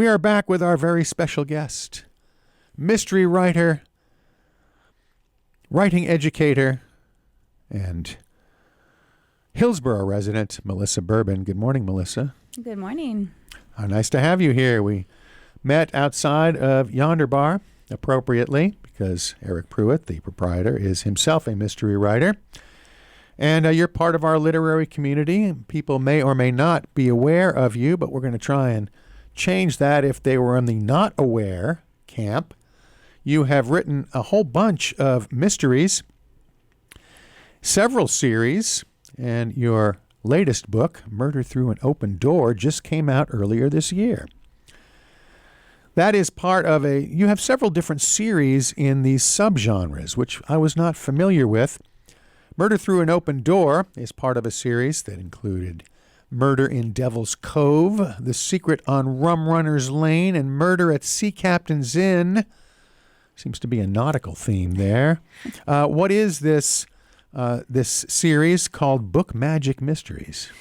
We are back with our very special guest, mystery writer, writing educator, and Hillsborough resident, Melissa Bourbon. Good morning, Melissa. Good morning. Nice to have you here. We met outside of Yonder Bar, appropriately, because Eric Pruitt, the proprietor, is himself a mystery writer. And you're part of our literary community. People may or may not be aware of you, but we're going to try and change that if they were in the not aware camp. You have written a whole bunch of mysteries, several series, and your latest book, Murder Through an Open Door, just came out earlier this year. That is part of you have several different series in these subgenres, which I was not familiar with. Murder Through an Open Door is part of a series that included Murder in Devil's Cove, The Secret on Rum Runner's Lane, and Murder at Sea Captain's Inn. Seems to be a nautical theme there. What is this series called Book Magic Mysteries?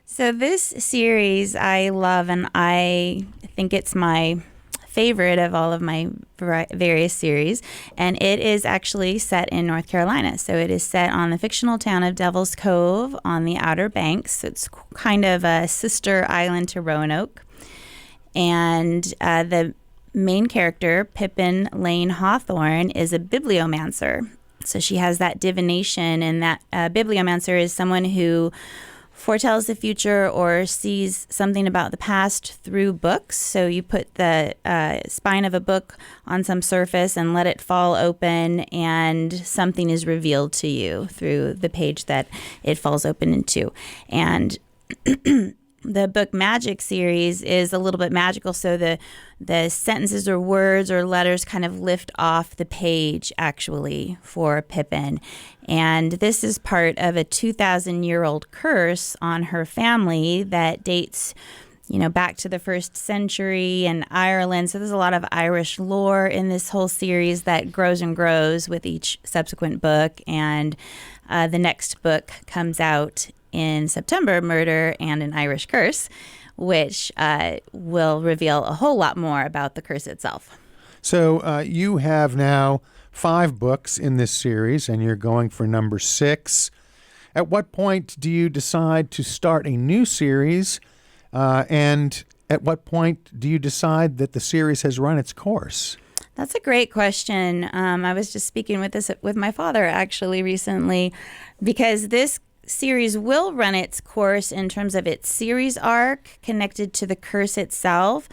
So this series I love, and I think it's my favorite of all of my various series, and it is actually set in North Carolina. So it is set on the fictional town of Devil's Cove on the Outer Banks. It's kind of a sister island to Roanoke. And the main character, Pippin Lane Hawthorne, is a bibliomancer. So she has that divination, and that bibliomancer is someone who foretells the future or sees something about the past through books. So you put the spine of a book on some surface and let it fall open, and something is revealed to you through the page that it falls open into. And the Book Magic series is a little bit magical, so the sentences or words or letters kind of lift off the page, actually, for Pippin. And this is part of a 2,000-year-old curse on her family that dates, back to the 1st century in Ireland. So there's a lot of Irish lore in this whole series that grows and grows with each subsequent book. And the next book comes out in September, Murder and an Irish Curse, which will reveal a whole lot more about the curse itself. So you have now 5 books in this series, and you're going for number 6. At what point do you decide to start a new series, and at what point do you decide that the series has run its course? That's a great question. I was just speaking with my father actually recently, because this series will run its course in terms of its series arc connected to the curse itself.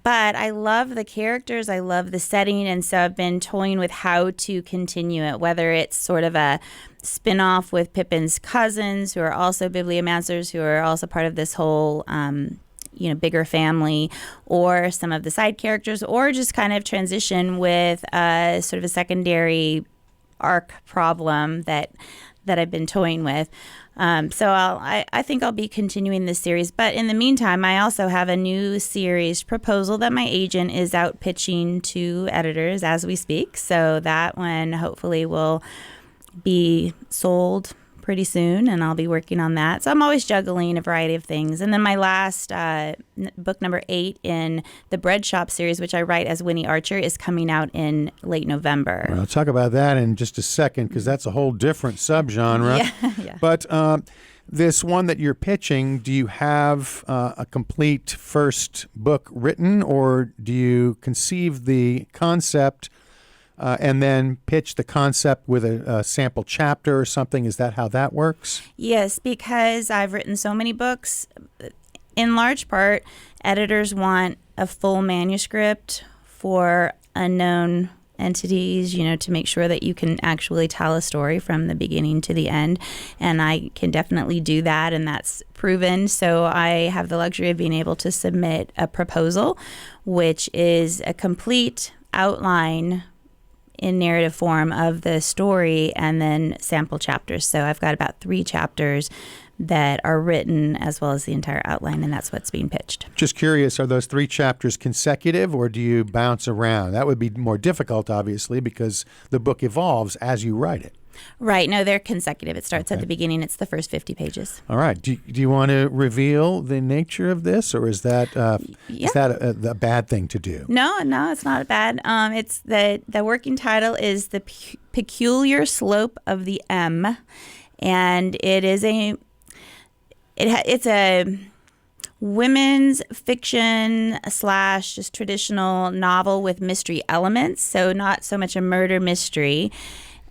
But I love the characters, I love the setting, and so I've been toying with how to continue it, whether it's sort of a spin-off with Pippin's cousins, who are also bibliomancers, who are also part of this whole bigger family, or some of the side characters, or just kind of transition with sort of a secondary arc problem that I've been toying with. So I think I'll be continuing this series. But in the meantime, I also have a new series proposal that my agent is out pitching to editors as we speak. So that one hopefully will be sold pretty soon, and I'll be working on that. So I'm always juggling a variety of things. And then my last book, number 8 in the Bread Shop series, which I write as Winnie Archer, is coming out in late November. Well, I'll talk about that in just a second, because that's a whole different subgenre. Yeah. But this one that you're pitching, do you have a complete first book written, or do you conceive the concept and then pitch the concept with a sample chapter or something? Is that how that works? Yes, because I've written so many books. In large part, editors want a full manuscript for unknown entities, to make sure that you can actually tell a story from the beginning to the end. And I can definitely do that, and that's proven. So I have the luxury of being able to submit a proposal, which is a complete outline in narrative form of the story, and then sample chapters. So I've got about 3 chapters that are written, as well as the entire outline, and that's what's being pitched. Just curious, are those 3 chapters consecutive, or do you bounce around? That would be more difficult, obviously, because the book evolves as you write it. Right. No, they're consecutive. It starts at the beginning. It's the first 50 pages. All right. Do you want to reveal the nature of this, or is that a bad thing to do? No, it's not bad. It's the working title is The Peculiar Slope of the M, and it's a women's fiction / just traditional novel with mystery elements. So not so much a murder mystery,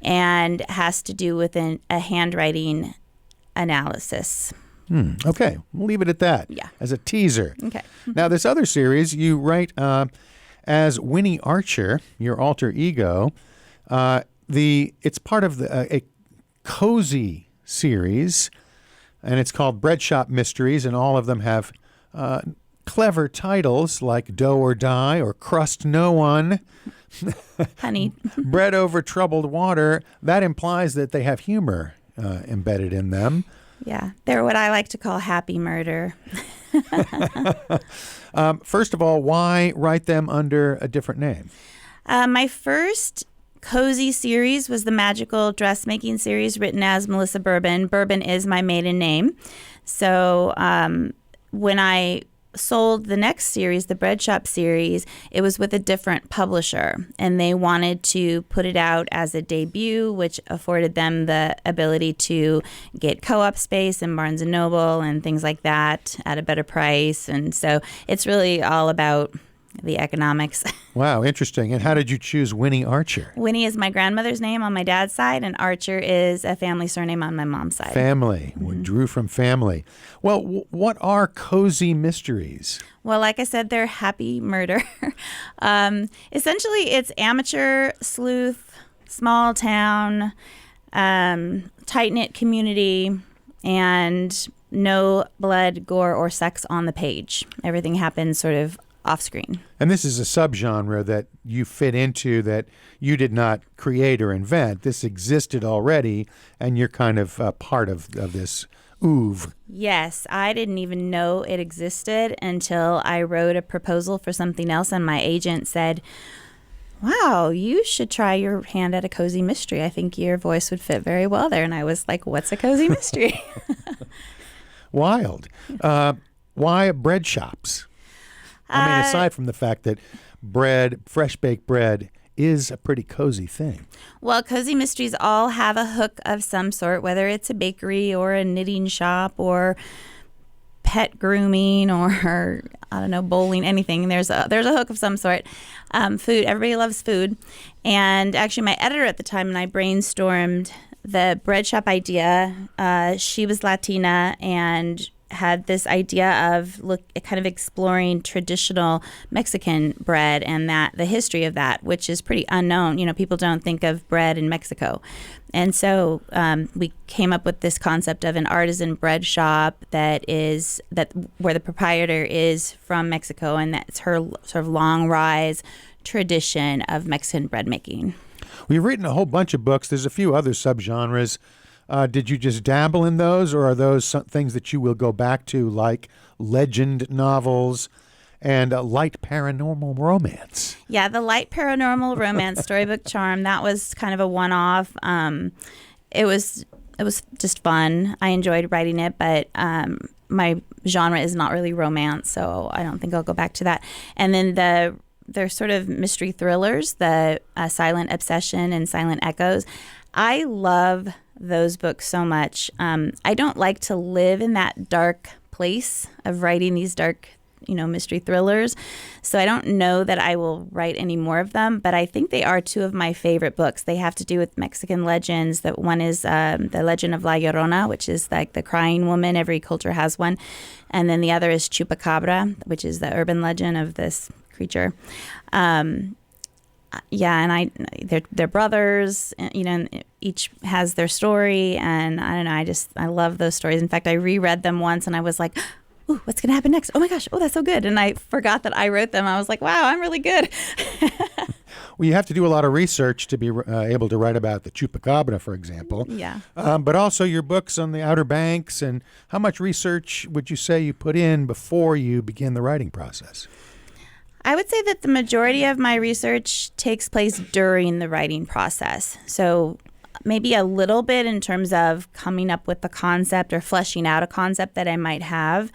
and has to do with a handwriting analysis. Okay, we'll leave it at that. Yeah. As a teaser. Okay. Now, this other series, you write as Winnie Archer, your alter ego. It's part of a cozy series, and it's called Bread Shop Mysteries, and all of them have clever titles like Dough or Die or Crust No One. Honey. Bread Over Troubled Water. That implies that they have humor embedded in them. Yeah, they're what I like to call happy murder. First of all, why write them under a different name? My first cozy series was the magical dressmaking series written as Melissa Bourbon. Bourbon is my maiden name. So when I sold the next series, the Bread Shop series, it was with a different publisher, and they wanted to put it out as a debut, which afforded them the ability to get co-op space in Barnes & Noble and things like that at a better price. And so it's really all about the economics. Wow, interesting. And how did you choose Winnie Archer? Winnie is my grandmother's name on my dad's side, and Archer is a family surname on my mom's side. Family. We drew from family. Well, what are cozy mysteries? Well, like I said, they're happy murder. Essentially, it's amateur sleuth, small town, tight-knit community, and no blood, gore, or sex on the page. Everything happens sort of off screen. And this is a subgenre that you fit into that you did not create or invent. This existed already, and you're kind of part of this oeuvre. Yes, I didn't even know it existed until I wrote a proposal for something else, and my agent said, "Wow, you should try your hand at a cozy mystery. I think your voice would fit very well there." And I was like, "What's a cozy mystery?" Wild. Why bread shops? I mean, aside from the fact that fresh baked bread is a pretty cozy thing. Well, cozy mysteries all have a hook of some sort, whether it's a bakery or a knitting shop or pet grooming or, I don't know, bowling, anything. There's a hook of some sort. Food, everybody loves food. And actually my editor at the time and I brainstormed the bread shop idea. She was Latina and had this idea of kind of exploring traditional Mexican bread and the history of that, which is pretty unknown. You know, people don't think of bread in Mexico. And so we came up with this concept of an artisan bread shop where the proprietor is from Mexico, and that's her sort of long rise tradition of Mexican bread making. We've written a whole bunch of books. There's a few other subgenres. Did you just dabble in those, or are those some things that you will go back to, like legend novels and light paranormal romance? Yeah, the light paranormal romance storybook charm, that was kind of a one-off. It was just fun. I enjoyed writing it, but my genre is not really romance, so I don't think I'll go back to that. And then they're sort of mystery thrillers, the Silent Obsession and Silent Echoes. I love those books so much. I don't like to live in that dark place of writing these dark, mystery thrillers. So I don't know that I will write any more of them, but I think they are two of my favorite books. They have to do with Mexican legends. That one is the legend of La Llorona, which is like the crying woman. Every culture has one. And then the other is Chupacabra, which is the urban legend of this creature. And they're brothers, and each has their story, and I don't know, I love those stories. In fact, I reread them once and I was like, ooh, what's going to happen next? Oh my gosh, oh, that's so good. And I forgot that I wrote them. I was like, wow, I'm really good. Well, you have to do a lot of research to be able to write about the Chupacabra, for example. Yeah. But also your books on the Outer Banks, and how much research would you say you put in before you begin the writing process? I would say that the majority of my research takes place during the writing process. So maybe a little bit in terms of coming up with the concept or fleshing out a concept that I might have.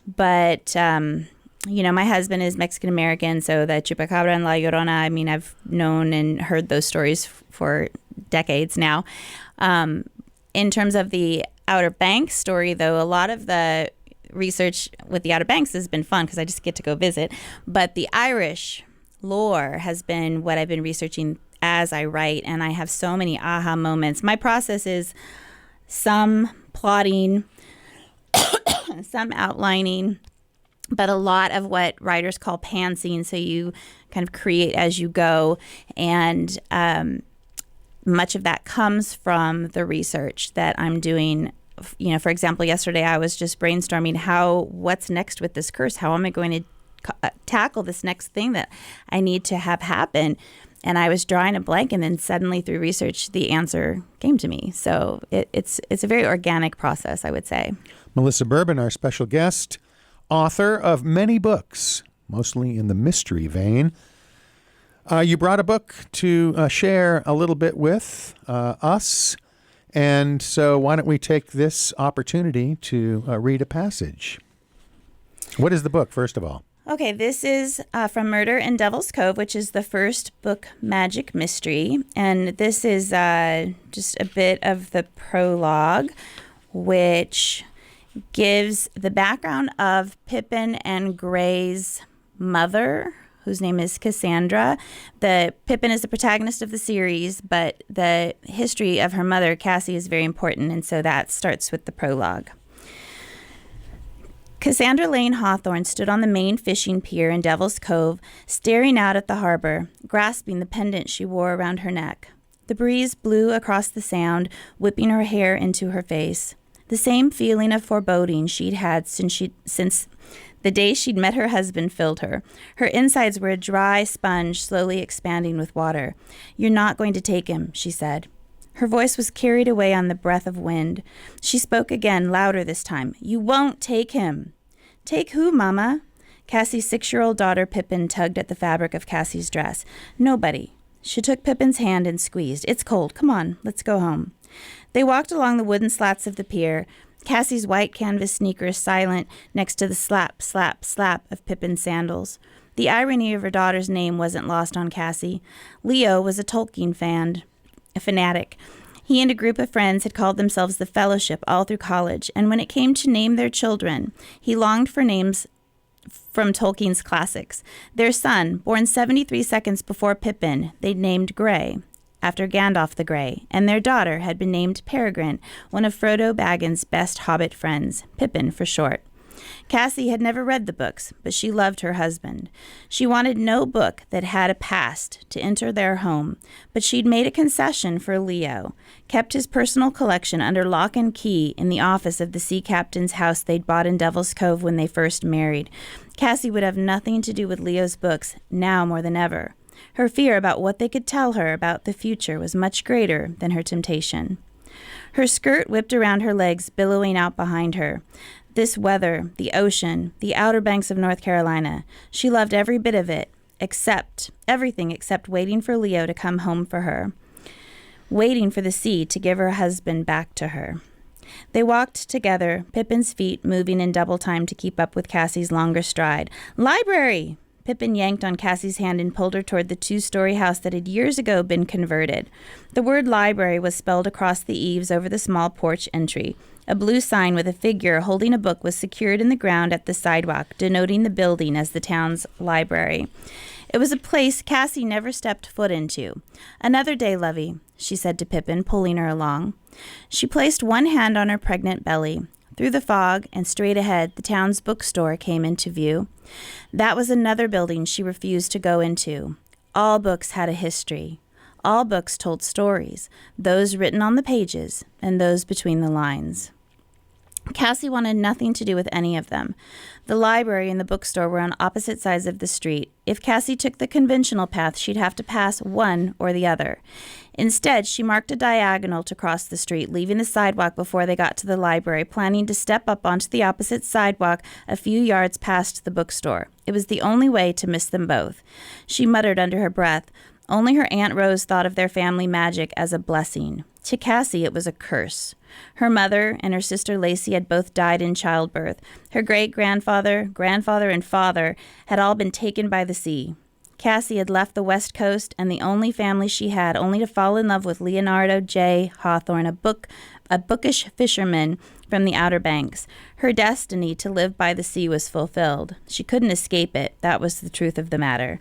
But, my husband is Mexican-American, so the Chupacabra and La Llorona, I mean, I've known and heard those stories for decades now. In terms of the Outer Banks story, though, a lot of the research with the Outer Banks has been fun because I just get to go visit. But the Irish lore has been what I've been researching as I write, and I have so many aha moments. My process is some plotting, some outlining, but a lot of what writers call pantsing, so you kind of create as you go, and much of that comes from the research that I'm doing. For example, yesterday I was just brainstorming what's next with this curse? How am I going to tackle this next thing that I need to have happen? And I was drawing a blank, and then suddenly through research, the answer came to me. So it's a very organic process, I would say. Melissa Bourbon, our special guest, author of many books, mostly in the mystery vein. You brought a book to share a little bit with us. And so why don't we take this opportunity to read a passage? What is the book, first of all? Okay, this is from Murder in Devil's Cove, which is the first book magic mystery. And this is just a bit of the prologue, which gives the background of Pippin and Gray's mother, whose name is Cassandra. Pippin is the protagonist of the series, but the history of her mother, Cassie, is very important, and so that starts with the prologue. Cassandra Lane Hawthorne stood on the main fishing pier in Devil's Cove, staring out at the harbor, grasping the pendant she wore around her neck. The breeze blew across the sound, whipping her hair into her face. The same feeling of foreboding she'd had since the day she'd met her husband filled her. Her insides were a dry sponge slowly expanding with water. "You're not going to take him," she said. Her voice was carried away on the breath of wind. She spoke again, louder this time. "You won't take him." "Take who, Mama?" Cassie's 6-year-old daughter Pippin tugged at the fabric of Cassie's dress. "Nobody." She took Pippin's hand and squeezed. "It's cold. Come on, let's go home." They walked along the wooden slats of the pier, Cassie's white canvas sneakers silent next to the slap, slap, slap of Pippin's sandals. The irony of her daughter's name wasn't lost on Cassie. Leo was a Tolkien fan, a fanatic. He and a group of friends had called themselves the Fellowship all through college, and when it came to name their children, he longed for names from Tolkien's classics. Their son, born 73 seconds before Pippin, they'd named Grey, after Gandalf the Grey, and their daughter had been named Peregrine, one of Frodo Baggins' best hobbit friends, Pippin for short. Cassie had never read the books, but she loved her husband. She wanted no book that had a past to enter their home, but she'd made a concession for Leo, kept his personal collection under lock and key in the office of the sea captain's house they'd bought in Devil's Cove when they first married. Cassie would have nothing to do with Leo's books, now more than ever. Her fear about what they could tell her about the future was much greater than her temptation. Her skirt whipped around her legs, billowing out behind her. This weather, the ocean, the Outer Banks of North Carolina, she loved every bit of it, everything except waiting for Leo to come home for her, waiting for the sea to give her husband back to her. They walked together, Pippin's feet moving in double time to keep up with Cassie's longer stride. "Library!" Pippin yanked on Cassie's hand and pulled her toward the 2-story house that had years ago been converted. The word library was spelled across the eaves over the small porch entry. A blue sign with a figure holding a book was secured in the ground at the sidewalk, denoting the building as the town's library. It was a place Cassie never stepped foot into. "Another day, lovey," she said to Pippin, pulling her along. She placed one hand on her pregnant belly. Through the fog and straight ahead, the town's bookstore came into view. That was another building she refused to go into. All books had a history. All books told stories, those written on the pages and those between the lines. Cassie wanted nothing to do with any of them. The library and the bookstore were on opposite sides of the street. If Cassie took the conventional path, she'd have to pass one or the other. Instead, she marked a diagonal to cross the street, leaving the sidewalk before they got to the library, planning to step up onto the opposite sidewalk a few yards past the bookstore. It was the only way to miss them both. She muttered under her breath. Only her Aunt Rose thought of their family magic as a blessing. To Cassie, it was a curse. Her mother and her sister Lacey had both died in childbirth. Her great-grandfather, grandfather, and father had all been taken by the sea. Cassie had left the West Coast and the only family she had, only to fall in love with Leonardo J. Hawthorne, a bookish fisherman from the Outer Banks. Her destiny to live by the sea was fulfilled. She couldn't escape it. That was the truth of the matter.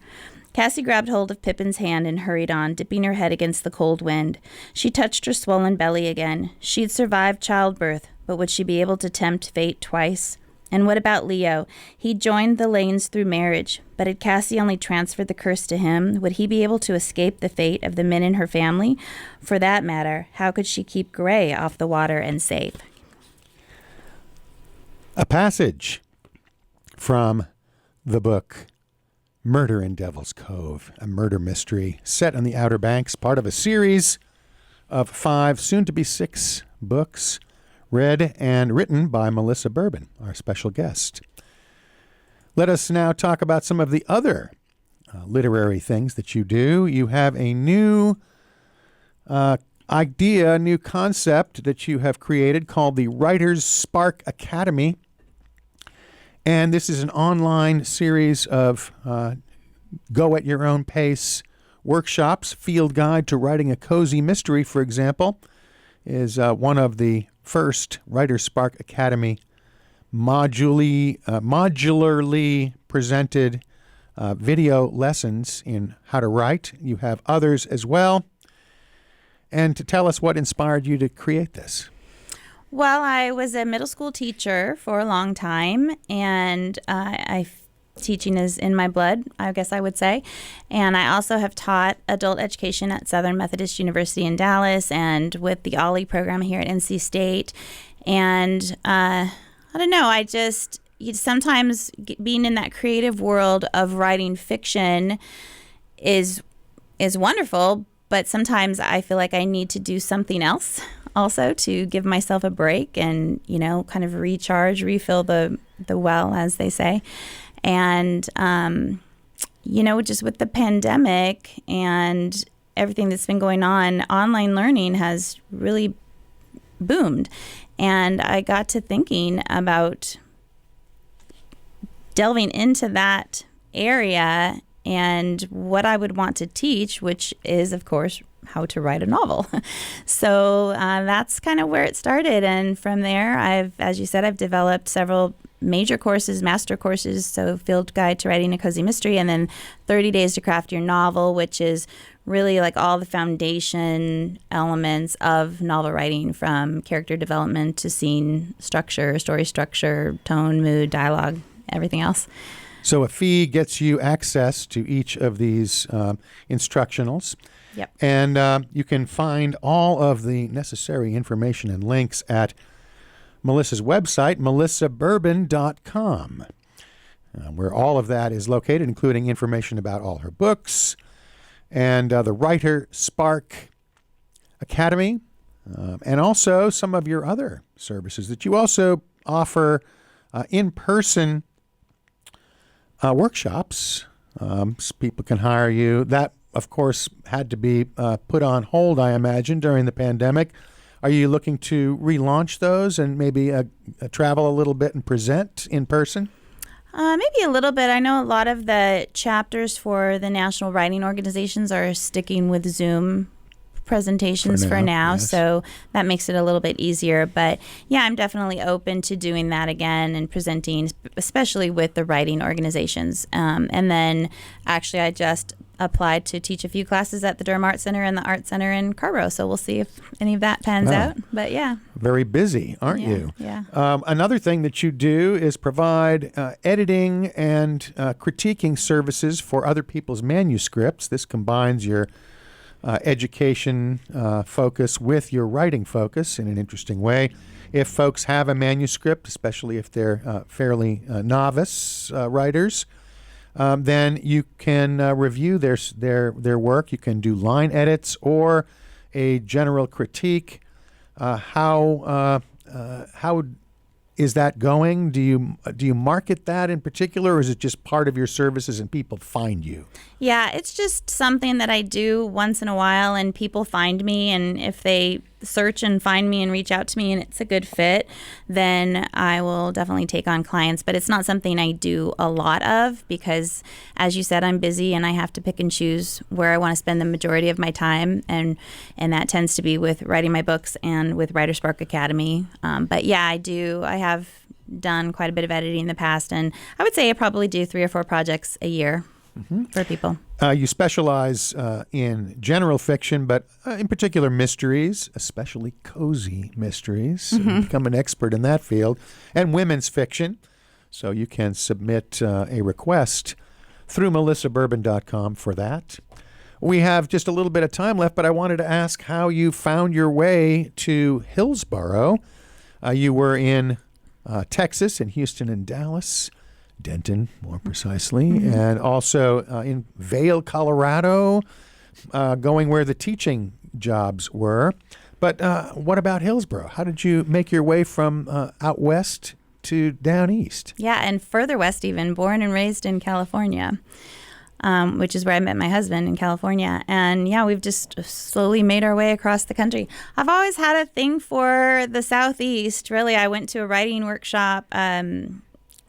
Cassie grabbed hold of Pippin's hand and hurried on, dipping her head against the cold wind. She touched her swollen belly again. She'd survived childbirth, but would she be able to tempt fate twice? And what about Leo? He'd joined the Lanes through marriage, but had Cassie only transferred the curse to him? Would he be able to escape the fate of the men in her family? For that matter, how could she keep Gray off the water and safe? A passage from the book Murder in Devil's Cove, a murder mystery set on the Outer Banks, part of a series of 5, soon to be 6 books, read and written by Melissa Bourbon, our special guest. Let us now talk about some of the other literary things that you do. You have a new idea, new concept that you have created called the Writer's Spark Academy. And this is an online series of go at your own pace workshops. Field Guide to Writing a Cozy Mystery, for example, is one of the first Writer's Spark Academy modularly presented video lessons in how to write. You have others as well. And to tell us what inspired you to create this. Well, I was a middle school teacher for a long time, and teaching is in my blood, I guess I would say. And I also have taught adult education at Southern Methodist University in Dallas and with the OLLI program here at NC State. And I don't know, sometimes being in that creative world of writing fiction is wonderful, but sometimes I feel like I need to do something else also to give myself a break and, kind of recharge, refill the well, as they say. And, just with the pandemic and everything that's been going on, online learning has really boomed. And I got to thinking about delving into that area and what I would want to teach, which is, of course, how to write a novel. So that's kind of where it started. And from there, as you said, I've developed several major courses, master courses, so Field Guide to Writing a Cozy Mystery, and then 30 Days to Craft Your Novel, which is really like all the foundation elements of novel writing, from character development to scene structure, story structure, tone, mood, dialogue, everything else. So a fee gets you access to each of these instructionals. Yep. And you can find all of the necessary information and links at Melissa's website, melissabourbon.com, where all of that is located, including information about all her books and the Writer Spark Academy, and also some of your other services that you also offer in-person workshops. People can hire you. That, of course, had to be put on hold, I imagine, during the pandemic. Are you looking to relaunch those and maybe travel a little bit and present in person? Maybe a little bit. I know a lot of the chapters for the national writing organizations are sticking with Zoom presentations for now, yes. So that makes it a little bit easier. But yeah, I'm definitely open to doing that again and presenting, especially with the writing organizations. And then actually I just applied to teach a few classes at the Durham Art Center and the Art Center in Carborough. So we'll see if any of that pans out. But yeah. Very busy, aren't you? Yeah. Another thing that you do is provide editing and critiquing services for other people's manuscripts. This combines your education focus with your writing focus in an interesting way. If folks have a manuscript, especially if they're fairly novice writers, then you can review their work. You can do line edits or a general critique. How is that going? Do you market that in particular, or is it just part of your services and people find you? Yeah, it's just something that I do once in a while, and people find me, and if they search and find me and reach out to me and it's a good fit, then I will definitely take on clients. But it's not something I do a lot of because, as you said, I'm busy and I have to pick and choose where I want to spend the majority of my time, and that tends to be with writing my books and with Writer Spark Academy. But yeah, I have done quite a bit of editing in the past, and I would say I probably do 3 or 4 projects a year for people. You specialize in general fiction, but in particular mysteries, especially cozy mysteries. You've become an expert in that field, and women's fiction. So you can submit a request through melissabourbon.com for that. We have just a little bit of time left, but I wanted to ask how you found your way to Hillsborough. You were in Texas, in Houston and Dallas. Denton, more precisely, and also in Vail, Colorado, going where the teaching jobs were. But what about Hillsborough? How did you make your way from out west to down east? Yeah, and further west even, born and raised in California, which is where I met my husband in California. And yeah, we've just slowly made our way across the country. I've always had a thing for the Southeast. Really, I went to a writing workshop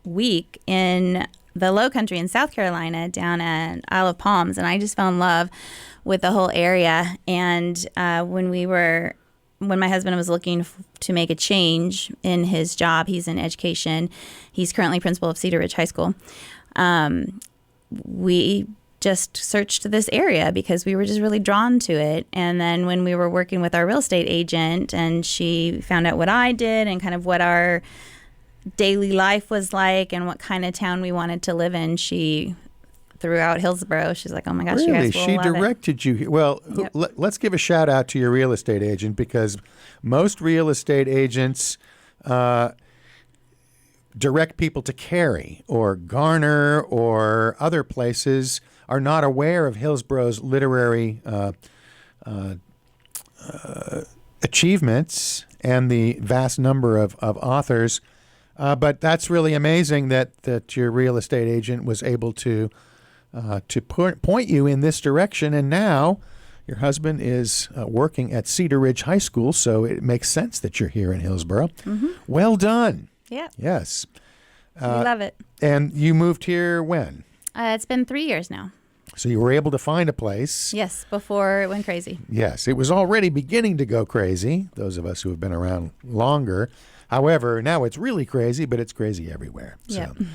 week in the Low Country in South Carolina down at Isle of Palms, and I just fell in love with the whole area. And when my husband was looking to make a change in his job, he's in education, he's currently principal of Cedar Ridge High School, we just searched this area because we were just really drawn to it. And then when we were working with our real estate agent and she found out what I did and kind of what our daily life was like and what kind of town we wanted to live in, she threw out Hillsborough. She's like, oh my gosh, really? you guys will She love directed you. Well, Yep. Let's give a shout out to your real estate agent, because most real estate agents direct people to Cary or Garner or other places, are not aware of Hillsborough's literary achievements and the vast number of authors. But that's really amazing that your real estate agent was able to point you in this direction. And now your husband is working at Cedar Ridge High School, so it makes sense that you're here in Hillsborough. Well done. Yeah. Yes. We love it. And you moved here when? It's been 3 years now. So you were able to find a place. Yes, before it went crazy. Yes, it was already beginning to go crazy, those of us who have been around longer. However, now it's really crazy, but it's crazy everywhere. Yep. So,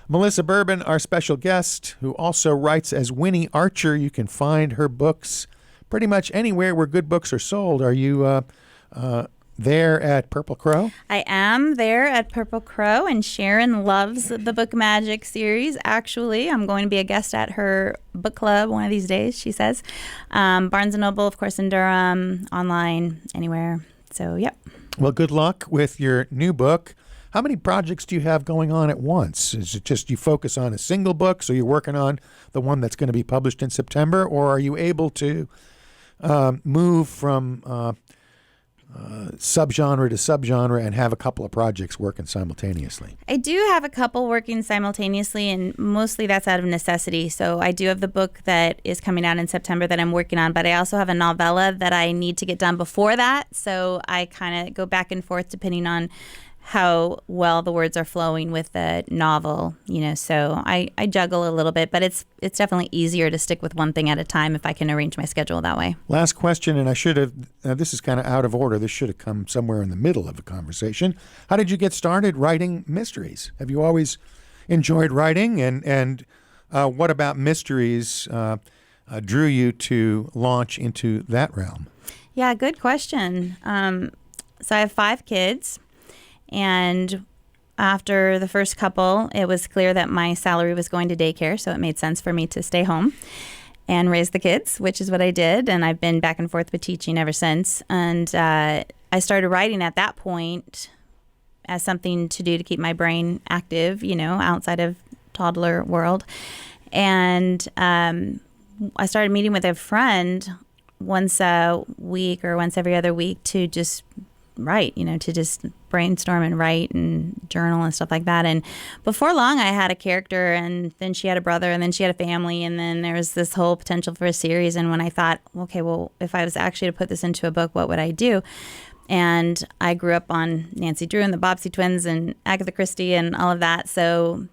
Melissa Bourbon, our special guest, who also writes as Winnie Archer. You can find her books pretty much anywhere where good books are sold. Are you there at Purple Crow? I am there at Purple Crow, and Sharon loves the Book Magic series. Actually, I'm going to be a guest at her book club one of these days, she says. Barnes & Noble, of course, in Durham, online, anywhere. So, yep. Well, good luck with your new book. How many projects do you have going on at once? Is it just you focus on a single book, so you're working on the one that's going to be published in September, or are you able to move from subgenre to subgenre and have a couple of projects working simultaneously? I do have a couple working simultaneously, and mostly that's out of necessity. So I do have the book that is coming out in September that I'm working on, but I also have a novella that I need to get done before that. So I kind of go back and forth depending on how well the words are flowing with the novel, so I juggle a little bit, but it's definitely easier to stick with one thing at a time if I can arrange my schedule that way. Last question, and I should have, this is kind of out of order. This should have come somewhere in the middle of the conversation. How did you get started writing mysteries? Have you always enjoyed writing? And what about mysteries drew you to launch into that realm? Yeah, good question. So I have 5 kids. And after the first couple, it was clear that my salary was going to daycare, so it made sense for me to stay home and raise the kids, which is what I did. And I've been back and forth with teaching ever since. And I started writing at that point as something to do to keep my brain active, outside of toddler world. And I started meeting with a friend once a week or once every other week to just write, to just brainstorm and write and journal and stuff like that. And before long, I had a character, and then she had a brother, and then she had a family, and then there was this whole potential for a series. And when I thought, okay, well, if I was actually to put this into a book, what would I do? And I grew up on Nancy Drew and the Bobbsey Twins and Agatha Christie and all of that. So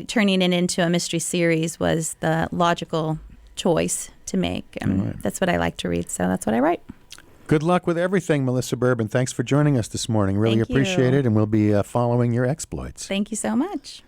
turning it into a mystery series was the logical choice to make. And that's what I like to read. So that's what I write. Good luck with everything, Melissa Bourbon. Thanks for joining us this morning. Really Thank you. appreciate it. And we'll be following your exploits. Thank you so much.